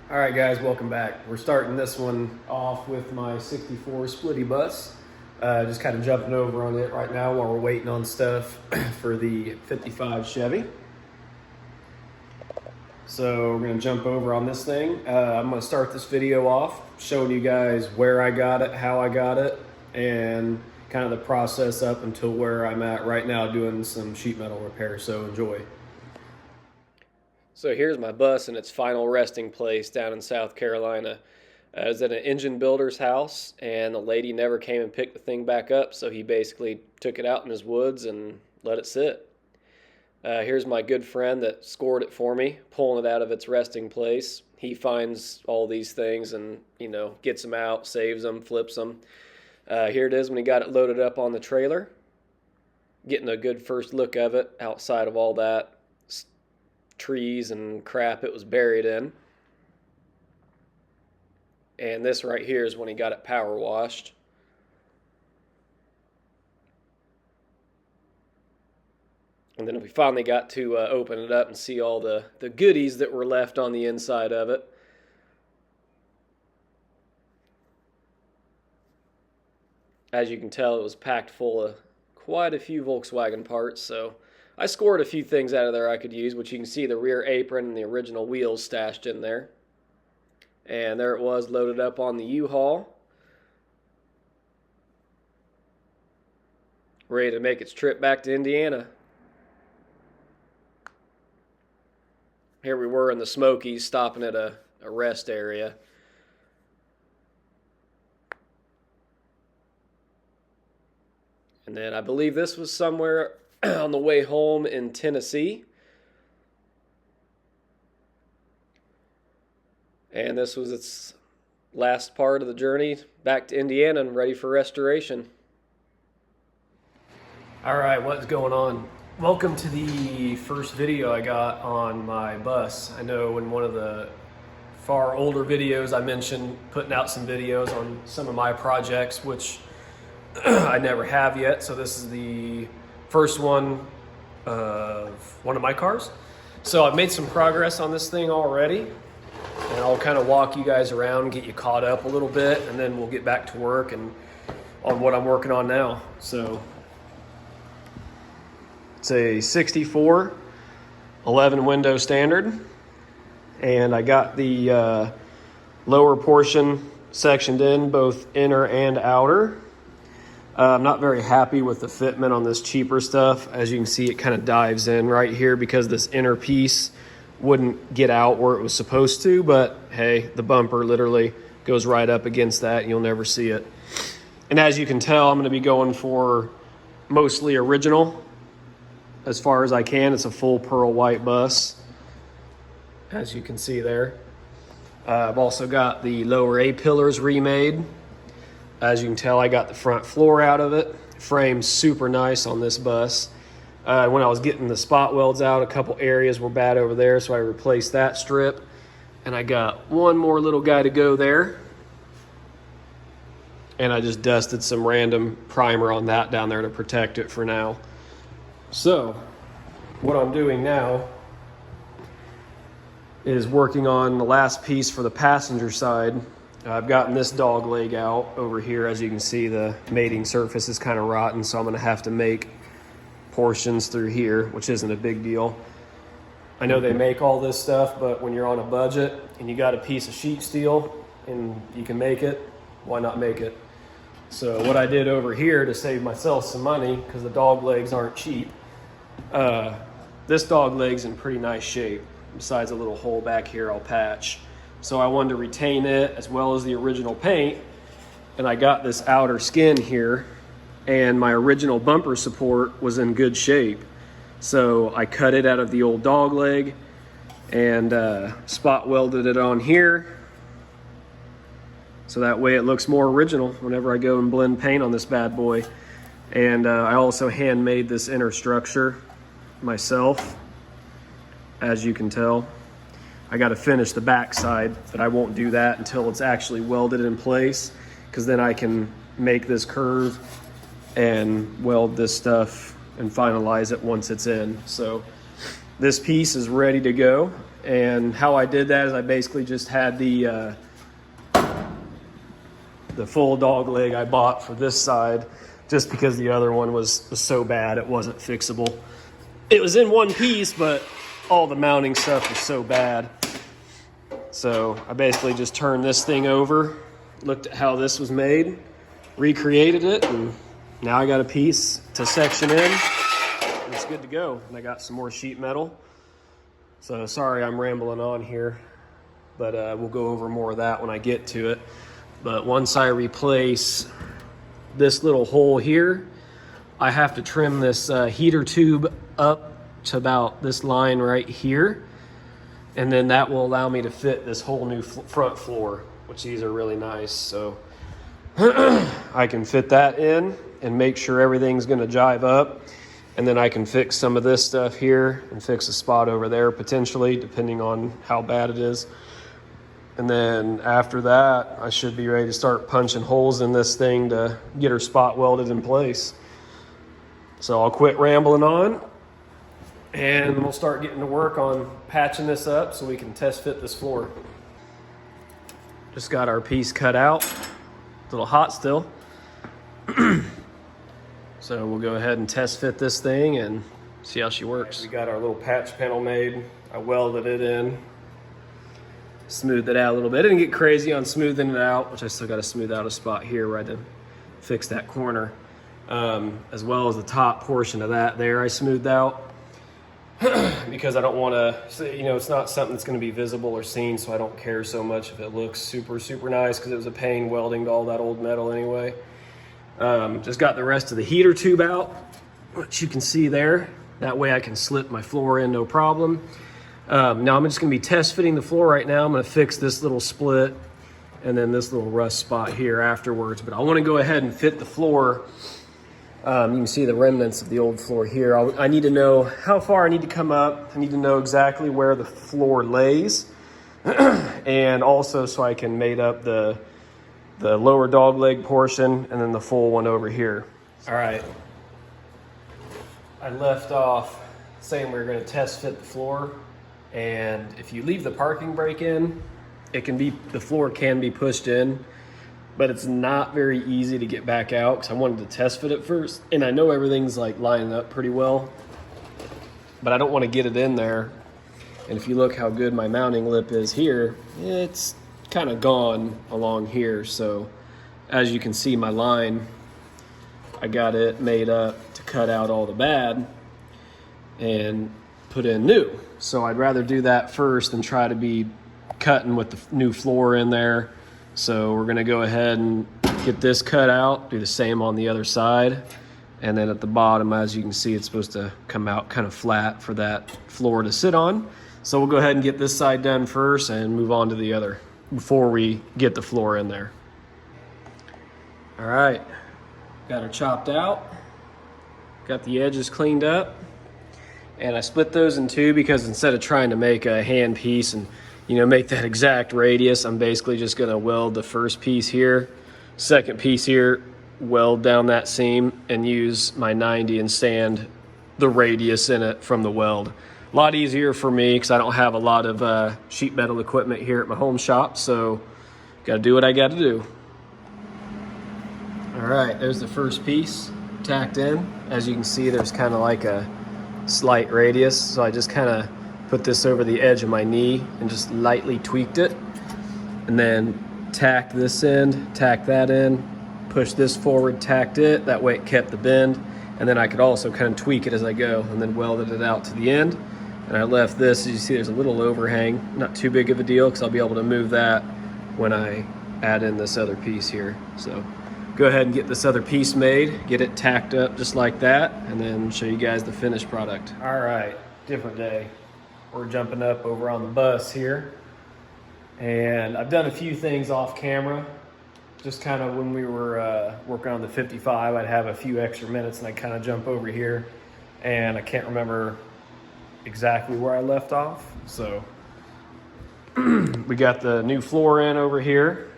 All right, guys, welcome back. We're starting this one off with my 64 Splitty bus. Just kind of jumping over on it right now while we're waiting on stuff for the 55 Chevy. So we're going to jump over on this thing. I'm going to start this video off showing you guys where I got it, how I got it, and kind of the process up until where I'm at right now doing some sheet metal repair. So enjoy. So here's my bus in its final resting place down in South Carolina. I was at an engine builder's house, and the lady never came and picked the thing back up, so he basically took it out in his woods and let it sit. Here's my good friend that scored it for me, pulling it out of its resting place. He finds all these things and, gets them out, saves them, flips them. Here it is when he got it loaded up on the trailer. Getting a good first look of it outside of all that trees and crap it was buried in. And this right here is when he got it power washed. And then we finally got to open it up and see all the goodies that were left on the inside of it. As you can tell, it was packed full of quite a few Volkswagen parts, so I scored a few things out of there I could use, which you can see the rear apron and the original wheels stashed in there. And there it was, loaded up on the U-Haul, ready to make its trip back to Indiana. Here we were in the Smokies, stopping at a rest area. And then I believe this was somewhere on the way home in Tennessee. And this was its last part of the journey back to Indiana and ready for restoration. All right, what's going on? Welcome to the first video I got on my bus. I know in one of the far older videos I mentioned putting out some videos on some of my projects, which I never have yet. So this is the first one of one of my cars. So I've made some progress on this thing already, and I'll kind of walk you guys around, get you caught up a little bit, and then we'll get back to work and on what I'm working on now. So it's a 64 11 window standard, and I got the lower portion sectioned in, both inner and outer. I'm not very happy with the fitment on this cheaper stuff. As you can see, it kind of dives in right here because this inner piece wouldn't get out where it was supposed to, but hey, the bumper literally goes right up against that and you'll never see it. And as you can tell, I'm going to be going for mostly original as far as I can. It's a full pearl white bus, as you can see there. I've also got the lower A-pillars remade. As you can tell, I got the front floor out of it. Frame's super nice on this bus. When I was getting the spot welds out, a couple areas were bad over there, so I replaced that strip. And I got one more little guy to go there. And I just dusted some random primer on that down there to protect it for now. So, what I'm doing now is working on the last piece for the passenger side. I've gotten this dog leg out over here. As you can see, the mating surface is kind of rotten, so I'm going to have to make portions through here, which isn't a big deal. I know they make all this stuff, but when you're on a budget and you got a piece of sheet steel and you can make it, why not make it? So what I did over here to save myself some money, because the dog legs aren't cheap, this dog leg's in pretty nice shape, besides a little hole back here I'll patch. So I wanted to retain it as well as the original paint, and I got this outer skin here, and my original bumper support was in good shape. So I cut it out of the old dog leg and spot welded it on here, so that way it looks more original whenever I go and blend paint on this bad boy. And I also handmade this inner structure myself, as you can tell. I got to finish the back side, but I won't do that until it's actually welded in place, because then I can make this curve and weld this stuff and finalize it once it's in. So this piece is ready to go, And how I did that is I basically just had the full dog leg I bought for this side, just because the other one was so bad it wasn't fixable. It was in one piece, but all the mounting stuff was so bad. So I basically just turned this thing over, looked at how this was made, recreated it, and now I got a piece to section in, and it's good to go. And I got some more sheet metal. So sorry I'm rambling on here, but we'll go over more of that when I get to it. But once I replace this little hole here, I have to trim this heater tube up to about this line right here. And then that will allow me to fit this whole new front floor, which these are really nice. So I can fit that in and make sure everything's gonna jive up. And then I can fix some of this stuff here and fix a spot over there potentially, depending on how bad it is. And then after that, I should be ready to start punching holes in this thing to get her spot welded in place. So I'll quit rambling on, and we'll start getting to work on patching this up so we can test fit this floor. Just got our piece cut out, a little hot still. So we'll go ahead and test fit this thing and see how she works. We got our little patch panel made. I welded it in, smoothed it out a little bit. I didn't get crazy on smoothing it out, which I still got to smooth out a spot here where I had to fix that corner. As well as the top portion of that there I smoothed out because I don't want to, you know, it's not something that's going to be visible or seen, so I don't care so much if it looks super nice, because it was a pain welding to all that old metal anyway. Just got the rest of the heater tube out, which you can see there. That way I can slip my floor in no problem. Now I'm just going to be test fitting the floor right now. I'm going to fix this little split and then this little rust spot here afterwards, but I want to go ahead and fit the floor. You can see the remnants of the old floor here. I need to know how far I need to come up. I need to know exactly where the floor lays and also so I can mate up the lower dog leg portion and then the full one over here. All right. I left off saying we were going to test fit the floor, and if you leave the parking brake in, the floor can be pushed in, but it's not very easy to get back out because I wanted to test fit it first, and I know everything's like lining up pretty well, but I don't want to get it in there. And if you look how good my mounting lip is here, it's kind of gone along here. So as you can see, my line, I got it made up to cut out all the bad and put in new. So I'd rather do that first than try to be cutting with the new floor in there. So we're gonna go ahead and get this cut out, do the same on the other side. And then at the bottom, as you can see, it's supposed to come out kind of flat for that floor to sit on. So we'll go ahead and get this side done first and move on to the other before we get the floor in there. All right, got her chopped out, got the edges cleaned up, and I split those in two because instead of trying to make a hand piece and, you know, make that exact radius, I'm basically just gonna weld the first piece here, second piece here, weld down that seam, and use my 90 and sand the radius in it from the weld. A lot easier for me because I don't have a lot of sheet metal equipment here at my home shop, so gotta do what I gotta do. All right, there's the first piece tacked in. As you can see, there's kind of like a slight radius, so I just kind of put this over the edge of my knee and just lightly tweaked it, and then tacked this end, tacked that in, pushed this forward, tacked it, that way it kept the bend, and then I could also kind of tweak it as I go, and then welded it out to the end. And I left this, as you see, there's a little overhang, not too big of a deal because I'll be able to move that when I add in this other piece here. So go ahead and get this other piece made, get it tacked up just like that, and then show you guys the finished product. All right, different day. We're jumping up over on the bus here. And I've done a few things off camera. Just kind of when we were working on the 55, I'd have a few extra minutes and I'd kind of jump over here. And I can't remember exactly where I left off. So we got the new floor in over here.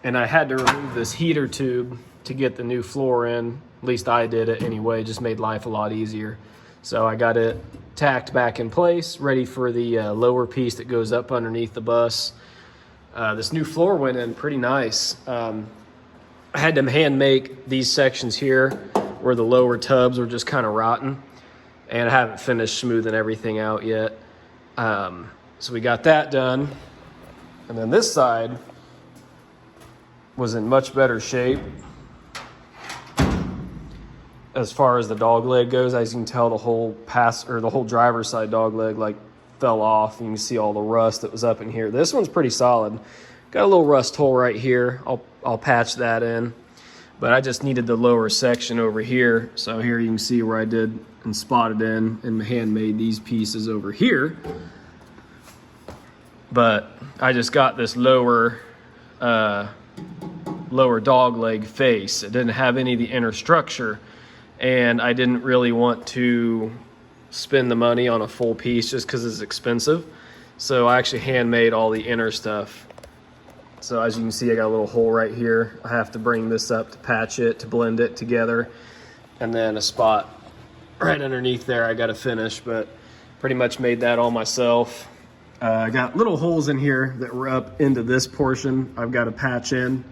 And I had to remove this heater tube to get the new floor in. At least I did it anyway, just made life a lot easier. So I got it tacked back in place, ready for the lower piece that goes up underneath the bus. This new floor went in pretty nice. I had to hand make these sections here where the lower tubs were just kind of rotten, and I haven't finished smoothing everything out yet. So we got that done. And then this side was in much better shape as far as the dog leg goes. As you can tell, the whole the whole driver's side dog leg like fell off. You can see all the rust that was up in here. This one's pretty solid. Got a little rust hole right here. I'll patch that in. But I just needed the lower section over here. So here you can see where I did and spotted in and handmade these pieces over here. But I just got this lower dog leg face. It didn't have any of the inner structure, and I didn't really want to spend the money on a full piece just because it's expensive. So I actually handmade all the inner stuff. So as you can see, I got a little hole right here. I have to bring this up to patch it, to blend it together, and then a spot right underneath there I got to finish, but pretty much made that all myself. I got little holes in here that were up into this portion I've got to patch in,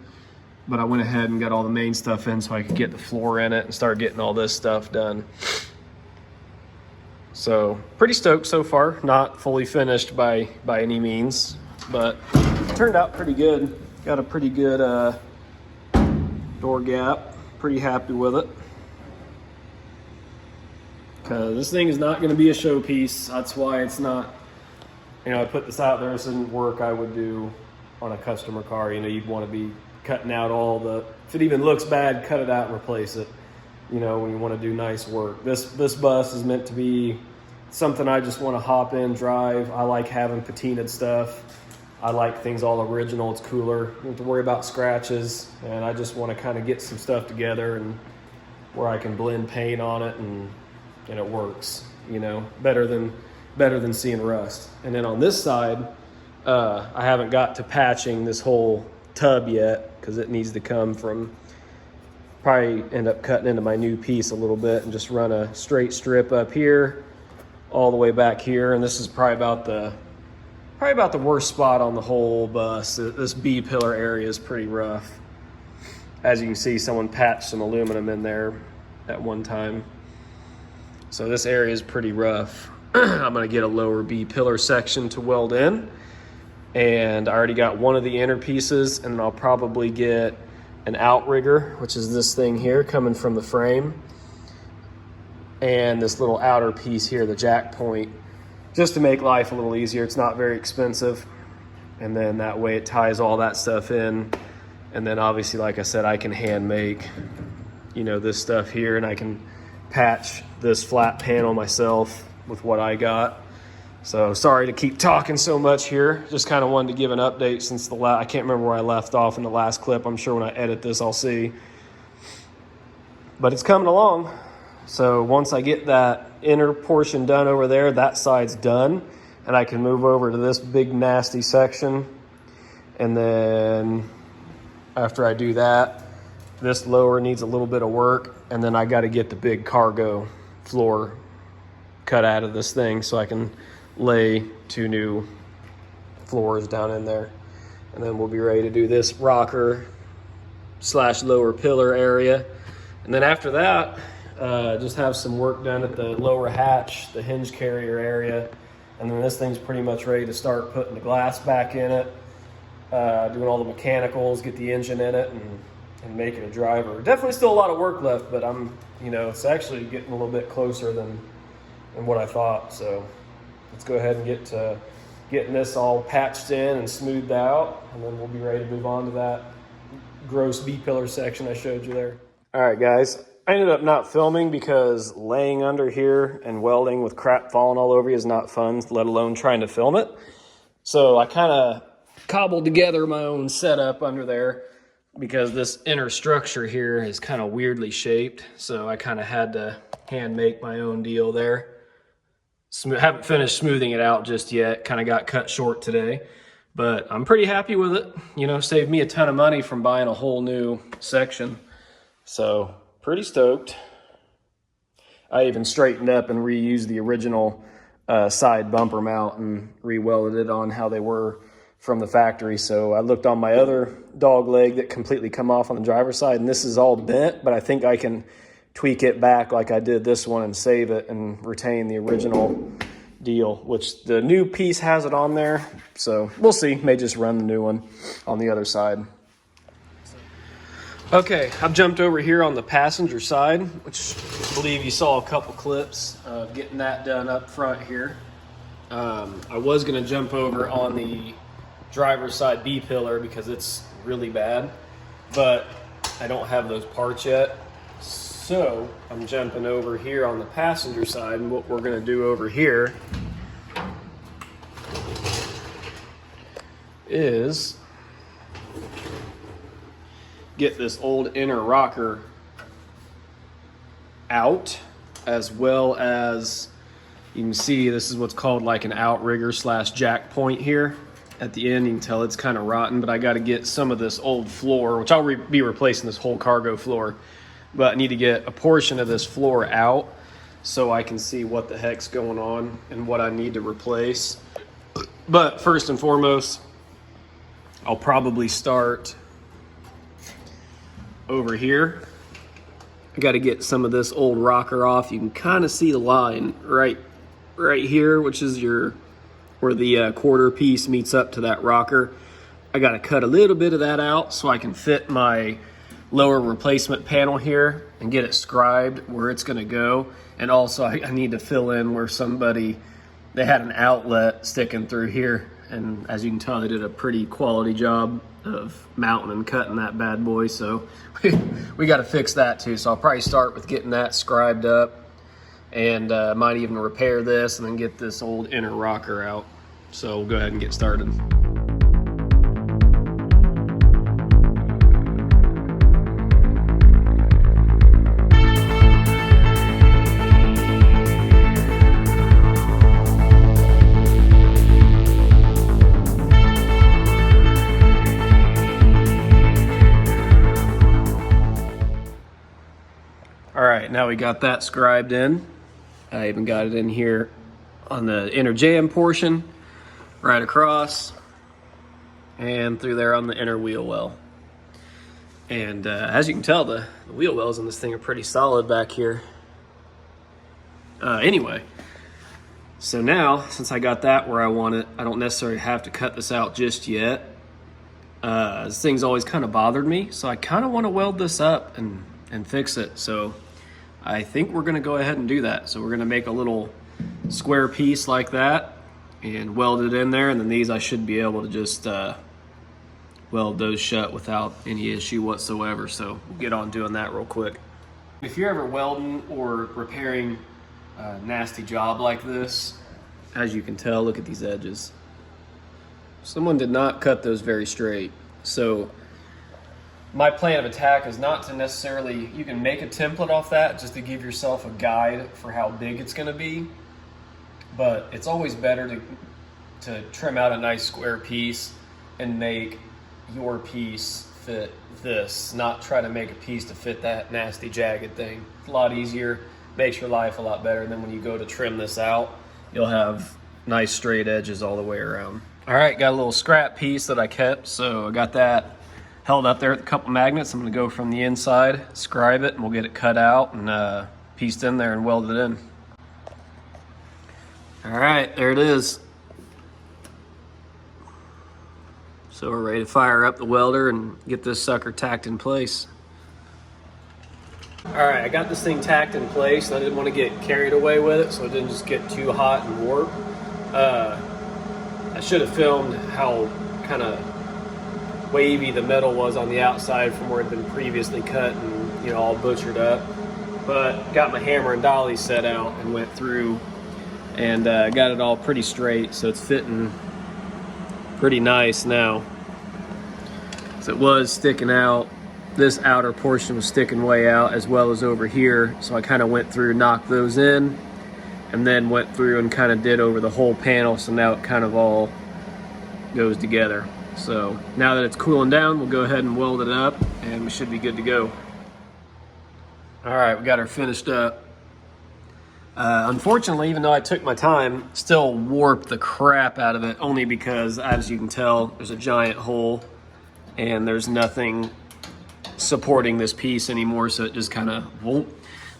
but I went ahead and got all the main stuff in so I could get the floor in it and start getting all this stuff done. So pretty stoked so far. Not fully finished by any means, but it turned out pretty good. Got a pretty good door gap. Pretty happy with it. Because this thing is not going to be a showpiece. That's why it's not, I put this out there. This isn't work I would do on a customer car. You'd want to be cutting out all the, if it even looks bad, cut it out and replace it. When you want to do nice work. This bus is meant to be something I just want to hop in, drive. I like having patinaed stuff. I like things all original. It's cooler. You don't have to worry about scratches. And I just want to kind of get some stuff together and where I can blend paint on it and it works, better than seeing rust. And then on this side, I haven't got to patching this whole tub yet because it needs to come from, probably end up cutting into my new piece a little bit and just run a straight strip up here all the way back here. And this is probably about the worst spot on the whole bus. This B pillar area is pretty rough. As you can see, someone patched some aluminum in there at one time. So this area is pretty rough. I'm gonna get a lower B pillar section to weld in. And I already got one of the inner pieces, and I'll probably get an outrigger, which is this thing here coming from the frame. And this little outer piece here, the jack point, just to make life a little easier. It's not very expensive. And then that way it ties all that stuff in. And then obviously, like I said, I can hand make, this stuff here, and I can patch this flat panel myself with what I got. So sorry to keep talking so much here. Just kind of wanted to give an update since I can't remember where I left off in the last clip. I'm sure when I edit this, I'll see. But it's coming along. So once I get that inner portion done over there, that side's done, and I can move over to this big nasty section. And then after I do that, this lower needs a little bit of work, and then I got to get the big cargo floor cut out of this thing so I can lay 2 new floors down in there. And then we'll be ready to do this rocker / lower pillar area. And then after that, just have some work done at the lower hatch, the hinge carrier area. And then this thing's pretty much ready to start putting the glass back in it, doing all the mechanicals, get the engine in it, and make it a driver. Definitely still a lot of work left, but it's actually getting a little bit closer than what I thought. So let's go ahead and get to getting this all patched in and smoothed out, and then we'll be ready to move on to that gross B-pillar section I showed you there. All right, guys. I ended up not filming because laying under here and welding with crap falling all over you is not fun, let alone trying to film it. So I kind of cobbled together my own setup under there because this inner structure here is kind of weirdly shaped. So I kind of had to hand make my own deal there. Haven't finished smoothing it out just yet. Kind of got cut short today, but I'm pretty happy with it. Saved me a ton of money from buying a whole new section. So pretty stoked. I even straightened up and reused the original side bumper mount and re-welded it on how they were from the factory. So I looked on my other dog leg that completely come off on the driver's side, and this is all bent, but I think I can tweak it back like I did this one and save it and retain the original deal, which the new piece has it on there. So we'll see, may just run the new one on the other side. Okay, I've jumped over here on the passenger side, which I believe you saw a couple clips of getting that done up front here. I was going to jump over on the driver's side B-pillar because it's really bad, but I don't have those parts yet. So I'm jumping over here on the passenger side, and what we're going to do over here is get this old inner rocker out, as well as you can see this is what's called like an outrigger / jack point here at the end. You can tell it's kind of rotten, but I got to get some of this old floor, which I'll be replacing this whole cargo floor, but I need to get a portion of this floor out so I can see what the heck's going on and what I need to replace. But first and foremost, I'll probably start over here. I got to get some of this old rocker off. You can kind of see the line right here, which is where the quarter piece meets up to that rocker. I got to cut a little bit of that out so I can fit my lower replacement panel here and get it scribed where it's going to go. And also I need to fill in where they had an outlet sticking through here, and as you can tell, they did a pretty quality job of mounting and cutting that bad boy. So we got to fix that too. So I'll probably start with getting that scribed up, and might even repair this and then get this old inner rocker out. So we'll go ahead and get started. All right, now we got that scribed in. I even got it in here on the inner jam portion, right across, and through there on the inner wheel well. And as you can tell, the wheel wells on this thing are pretty solid back here. Anyway, so now, since I got that where I want it, I don't necessarily have to cut this out just yet. This thing's always kind of bothered me, so I kind of want to weld this up and fix it. So I think we're going to go ahead and do that. So we're going to make a little square piece like that and weld it in there, and then these I should be able to just weld those shut without any issue whatsoever. So we'll get on doing that real quick. If you're ever welding or repairing a nasty job like this, as you can tell, look at these edges. Someone did not cut those very straight. So my plan of attack is not to necessarily, you can make a template off that just to give yourself a guide for how big it's going to be, but it's always better to trim out a nice square piece and make your piece fit this, not try to make a piece to fit that nasty jagged thing. It's a lot easier, makes your life a lot better, and then when you go to trim this out, you'll have nice straight edges all the way around. All right, got a little scrap piece that I kept, so I got that held up there with a couple magnets. I'm going to go from the inside, scribe it, and we'll get it cut out and pieced in there and welded in. All right, there it is. So we're ready to fire up the welder and get this sucker tacked in place. All right, I got this thing tacked in place. I didn't want to get carried away with it, so it didn't just get too hot and warp. I should have filmed how kind of wavy the metal was on the outside from where it had been previously cut and, you know, all butchered up. But got my hammer and dolly set out and went through and got it all pretty straight, so it's fitting pretty nice now. So it was sticking out, this outer portion was sticking way out, as well as over here, so I kind of went through, knocked those in, and then went through and kind of did over the whole panel, so now it kind of all goes together. So now that it's cooling down, we'll go ahead and weld it up and we should be good to go. All right, we got her finished up. Unfortunately, even though I took my time, still warped the crap out of it, only because, as you can tell, there's a giant hole and there's nothing supporting this piece anymore, so it just kind of won't.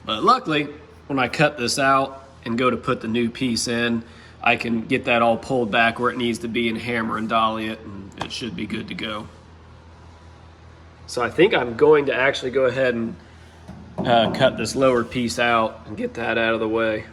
But luckily, when I cut this out and go to put the new piece in, I can get that all pulled back where it needs to be and hammer and dolly it, and it should be good to go. So I think I'm going to actually go ahead and cut this lower piece out and get that out of the way.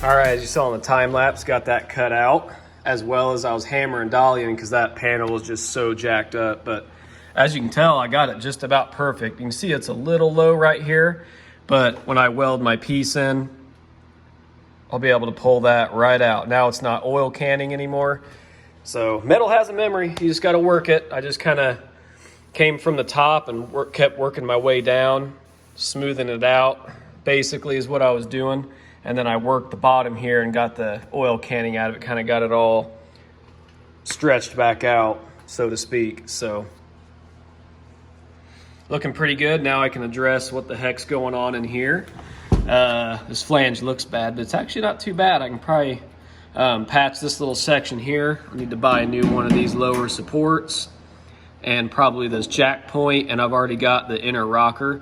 All right, as you saw in the time lapse, got that cut out, as well as I was hammering dollying because that panel was just so jacked up. But as you can tell, I got it just about perfect. You can see it's a little low right here, but when I weld my piece in, I'll be able to pull that right out. Now it's not oil canning anymore. So metal has a memory, you just gotta work it. I just kind of came from the top and kept working my way down, smoothing it out, basically is what I was doing. And then I worked the bottom here and got the oil canning out of it, kind of got it all stretched back out, so to speak. So looking pretty good. Now I can address what the heck's going on in here. This flange looks bad, but it's actually not too bad. I can probably patch this little section here. I need to buy a new one of these lower supports and probably this jack point, and I've already got the inner rocker.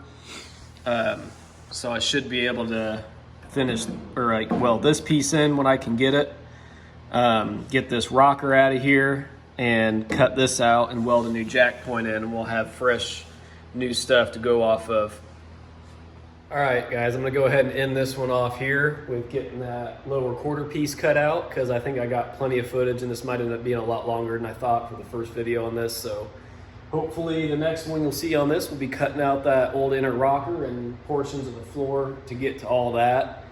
So I should be able to finish, or like weld this piece in when I can get it, get this rocker out of here and cut this out and weld a new jack point in, and we'll have fresh new stuff to go off of. All right guys, I'm gonna go ahead and end this one off here with getting that lower quarter piece cut out, because I think I got plenty of footage and this might end up being a lot longer than I thought for the first video on this. So hopefully the next one you'll see on this will be cutting out that old inner rocker and portions of the floor to get to all that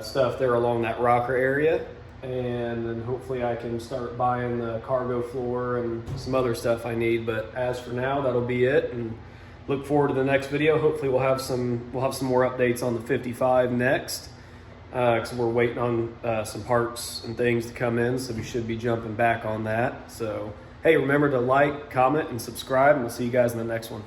stuff there along that rocker area. And then hopefully I can start buying the cargo floor and some other stuff I need. But as for now, that'll be it. And look forward to the next video. Hopefully we'll have some more updates on the 55 next. Because we're waiting on some parts and things to come in, so we should be jumping back on that. So hey, remember to like, comment, and subscribe, and we'll see you guys in the next one.